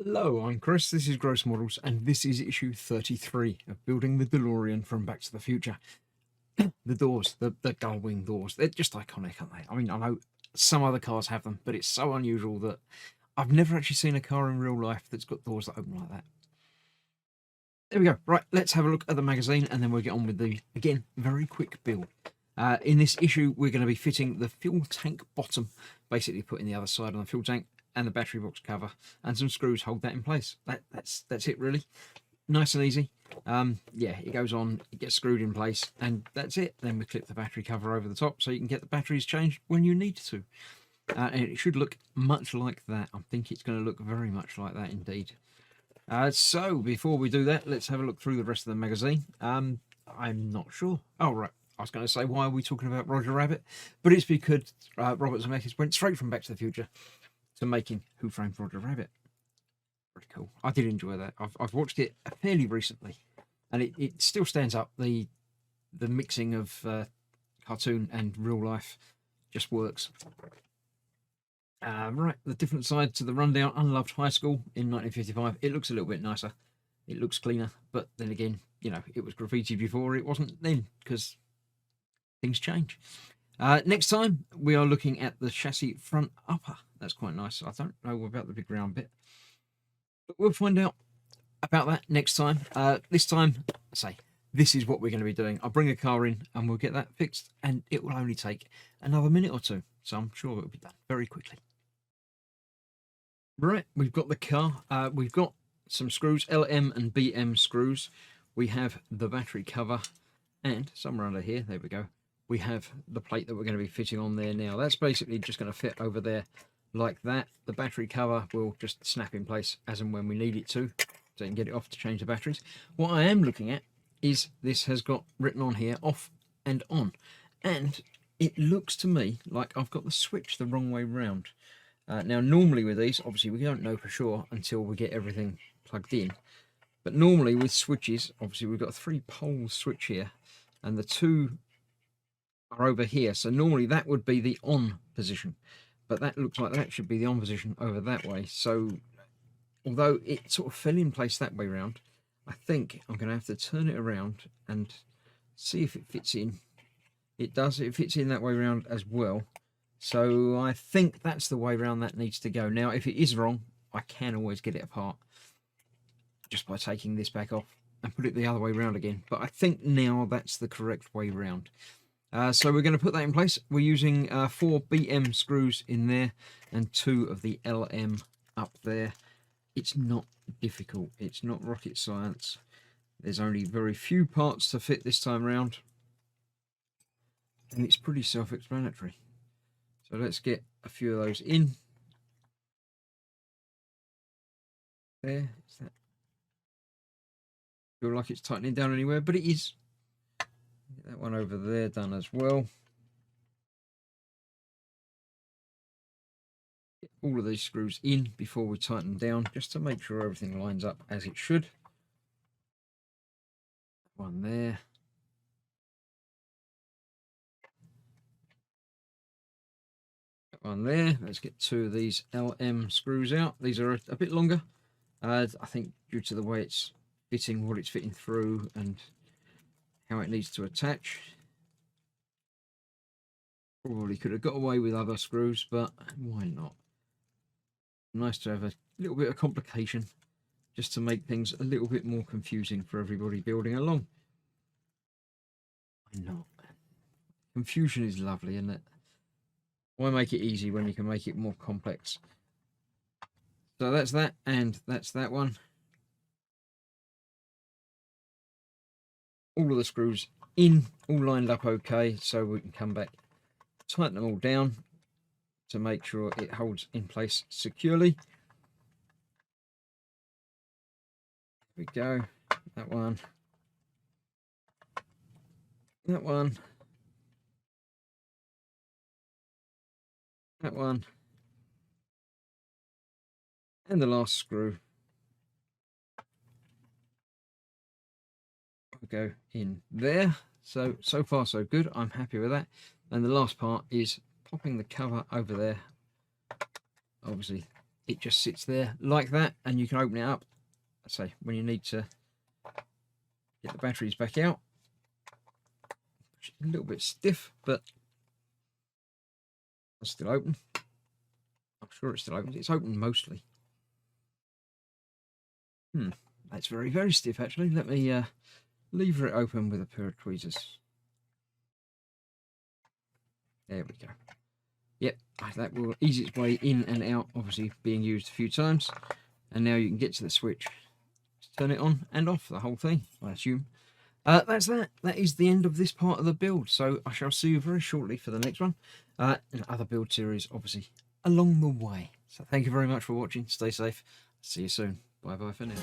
Hello, I'm Chris, this is Gross Models, and this is issue 33 of Building the Delorean from Back to the Future. The doors, the gull-wing doors, they're just iconic, aren't they? I mean, I know some other cars have them, but it's so unusual that I've never actually seen a car in real life that's got doors that open like that. There we go. Right, let's have a look at the magazine, and then we'll get on with the, again, very quick build. In this issue, we're going to be fitting the fuel tank bottom, basically putting the other side on the fuel tank, and the battery box cover, and some screws hold that in place. That's it, really. Nice and easy. Yeah, it goes on, it gets screwed in place, and that's it. Then we clip the battery cover over the top so you can get the batteries changed when you need to. And it should look much like that. I think it's going to look very much like that indeed. So before we do that, let's have a look through the rest of the magazine. I'm not sure. Oh, right. I was going to say, why are we talking about Roger Rabbit? But it's because Robert Zemeckis went straight from Back to the Future to making Who Framed Roger Rabbit. Pretty cool. I did enjoy that. I've watched it fairly recently, and it still stands up. The mixing of cartoon and real life just works. Right, the different side to the rundown unloved high school in 1955. It looks a little bit nicer. It looks cleaner, but then again, you know, it was graffiti before. It wasn't then, because things change. Next time, we are looking at the chassis front upper. That's quite nice. I don't know about the big round bit, but we'll find out about that next time. This time, this is what we're going to be doing. I'll bring a car in and we'll get that fixed, and it will only take another minute or two. So I'm sure it'll be done very quickly. Right, we've got the car. We've got some screws, LM and BM screws. We have the battery cover, and somewhere under here, there we go, we have the plate that we're going to be fitting on there now. That's basically just going to fit over there like that. The battery cover will just snap in place as and when we need it to, so you can get it off to change the batteries. What I am looking at is this has got written on here, off and on, and it looks to me like I've got the switch the wrong way round. Now, normally with these, obviously we don't know for sure until we get everything plugged in, but normally with switches, obviously we've got a 3-pole switch here, and the 2 are over here, so normally that would be the on position, but that looks like that should be the on position over that way. So although it sort of fell in place that way round, I think I'm going to have to turn it around and see if it fits in. It does, it fits in that way round as well. So I think that's the way round that needs to go. Now, if it is wrong, I can always get it apart just by taking this back off and put it the other way round again. But I think now that's the correct way round. So we're going to put that in place. We're using 4 BM screws in there and 2 of the LM up there. It's not difficult. It's not rocket science. There's only very few parts to fit this time round, and it's pretty self-explanatory. So let's get a few of those in. There, is that feel like it's tightening down anywhere, but it is. Get that one over there done as well. Get all of these screws in before we tighten down, just to make sure everything lines up as it should. One there. One there. Let's get 2 of these LM screws out. These are a bit longer, I think, due to the way it's fitting, what it's fitting through, and how it needs to attach. Probably could have got away with other screws, but why not? Nice to have a little bit of complication, just to make things a little bit more confusing for everybody building along. Why not? Confusion is lovely, isn't it? Why make it easy when you can make it more complex? So that's that, and that's that one. All of the screws in, all lined up okay, so we can come back, tighten them all down to make sure it holds in place securely. There we go. That one. That one. That one. And the last screw will go in there. So far so good. I'm happy with that. And the last part is popping the cover over there. Obviously it just sits there like that, and you can open it up. I say when you need to get the batteries back out. A little bit stiff, but it's still open. I'm sure it's still open. It's open mostly. That's very, very stiff actually. Let me lever it open with a pair of tweezers. There we go. Yep, that will ease its way in and out, obviously being used a few times. And now you can get to the switch. Just turn it on and off, the whole thing, I assume. That's that. That is the end of this part of the build. So I shall see you very shortly for the next one. And other build series, obviously, along the way. So thank you very much for watching. Stay safe. See you soon. Bye-bye for now.